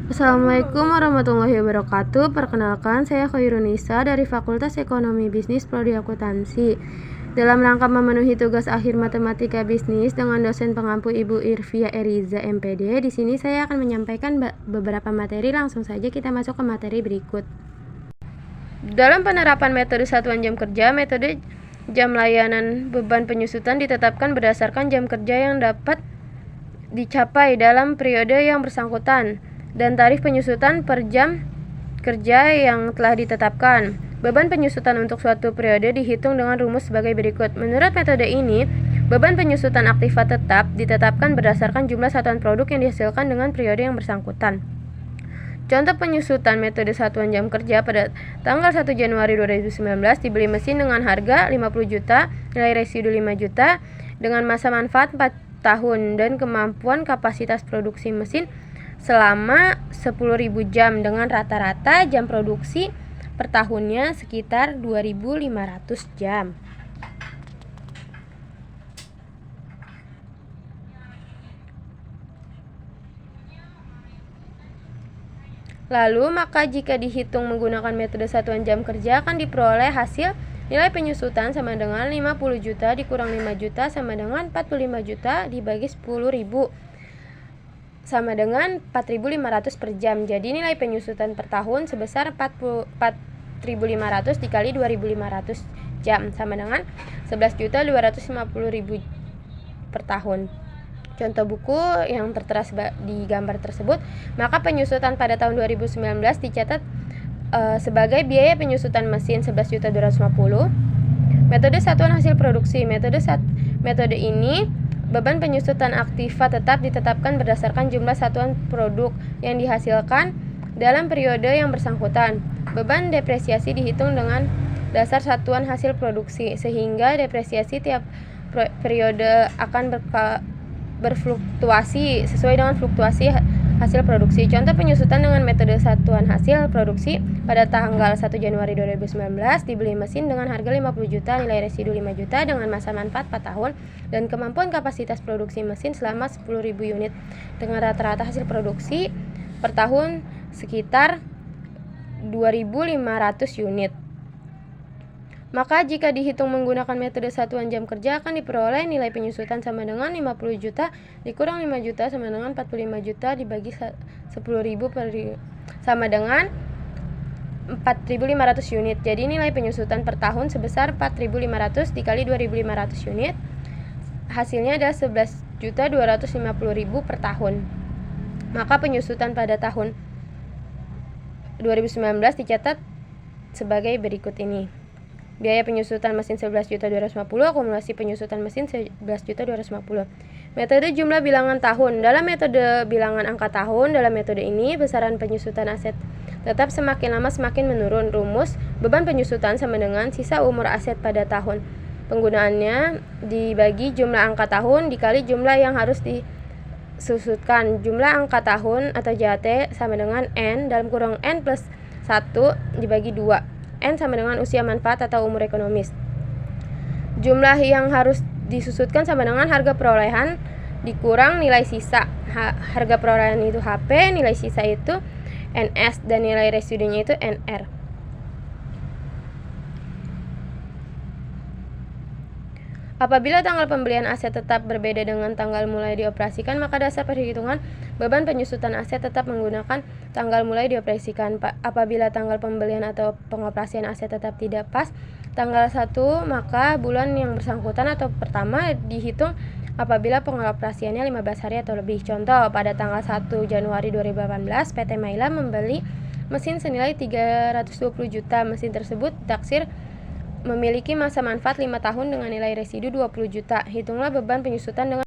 Assalamualaikum warahmatullahi wabarakatuh. Perkenalkan, saya Khairunisa dari Fakultas Ekonomi Bisnis Prodi Akuntansi. Dalam rangka memenuhi tugas akhir matematika bisnis dengan dosen pengampu Ibu Irvia Eriza MPD, di sini saya akan menyampaikan beberapa materi. Langsung saja kita masuk ke materi berikut. Dalam penerapan metode satuan jam kerja, metode jam layanan beban penyusutan ditetapkan berdasarkan jam kerja yang dapat dicapai dalam periode yang bersangkutan dan tarif penyusutan per jam kerja yang telah ditetapkan. Beban penyusutan untuk suatu periode dihitung dengan rumus sebagai berikut. Menurut metode ini, beban penyusutan aktiva tetap ditetapkan berdasarkan jumlah satuan produk yang dihasilkan dengan periode yang bersangkutan. Contoh penyusutan metode satuan jam kerja pada tanggal 1 Januari 2019 dibeli mesin dengan harga 50 juta, nilai residu 5 juta, dengan masa manfaat 4 tahun dan kemampuan kapasitas produksi mesin selama 10.000 jam dengan rata-rata jam produksi per tahunnya sekitar 2.500 jam. Lalu, maka jika dihitung menggunakan metode satuan jam kerja akan diperoleh hasil nilai penyusutan sama dengan 50 juta dikurang 5 juta sama dengan 45 juta dibagi 10.000 sama dengan 4.500 per jam. Jadi nilai penyusutan per tahun sebesar 4.500 dikali 2.500 jam sama dengan 11.250.000 per tahun. Contoh buku yang tertera di gambar tersebut, maka penyusutan pada tahun 2019 dicatat sebagai biaya penyusutan mesin 11.250. Metode satuan hasil produksi. Metode ini beban penyusutan aktiva tetap ditetapkan berdasarkan jumlah satuan produk yang dihasilkan dalam periode yang bersangkutan. Beban depresiasi dihitung dengan dasar satuan hasil produksi, sehingga depresiasi tiap periode akan berfluktuasi sesuai dengan fluktuasi hasil produksi. Contoh penyusutan dengan metode satuan hasil produksi pada tanggal 1 Januari 2019 dibeli mesin dengan harga 50 juta, nilai residu 5 juta dengan masa manfaat 4 tahun dan kemampuan kapasitas produksi mesin selama 10.000 unit dengan rata-rata hasil produksi per tahun sekitar 2.500 unit. Maka jika dihitung menggunakan metode satuan jam kerja akan diperoleh nilai penyusutan sama dengan 50 juta dikurang 5 juta sama dengan 45 juta dibagi 10.000 sama dengan 4.500 unit. Jadi nilai penyusutan per tahun sebesar 4.500 dikali 2.500 unit. Hasilnya adalah 11.250.000 per tahun. Maka penyusutan pada tahun 2019 dicatat sebagai berikut ini. Biaya penyusutan mesin 11.250, akumulasi penyusutan mesin 11.250. Metode jumlah bilangan tahun. Dalam metode bilangan angka tahun, dalam metode ini besaran penyusutan aset tetap semakin lama semakin menurun. Rumus beban penyusutan sama dengan sisa umur aset pada tahun. Penggunaannya dibagi jumlah angka tahun dikali jumlah yang harus disusutkan. Jumlah angka tahun atau JAT sama dengan N dalam kurung N plus 1 dibagi 2. N sama dengan usia manfaat atau umur ekonomis. Jumlah yang harus disusutkan sama dengan harga perolehan dikurang nilai sisa. Harga perolehan itu HP, nilai sisa itu NS, dan nilai residunya itu NR. Apabila tanggal pembelian aset tetap berbeda dengan tanggal mulai dioperasikan, maka dasar perhitungan beban penyusutan aset tetap menggunakan tanggal mulai dioperasikan. Apabila tanggal pembelian atau pengoperasian aset tetap tidak pas tanggal 1, maka bulan yang bersangkutan atau pertama dihitung apabila pengoperasiannya 15 hari atau lebih. Contoh, pada tanggal 1 Januari 2018, PT Maila membeli mesin senilai 320 juta. Mesin tersebut taksir memiliki masa manfaat 5 tahun dengan nilai residu 20 juta. Hitunglah beban penyusutan dengan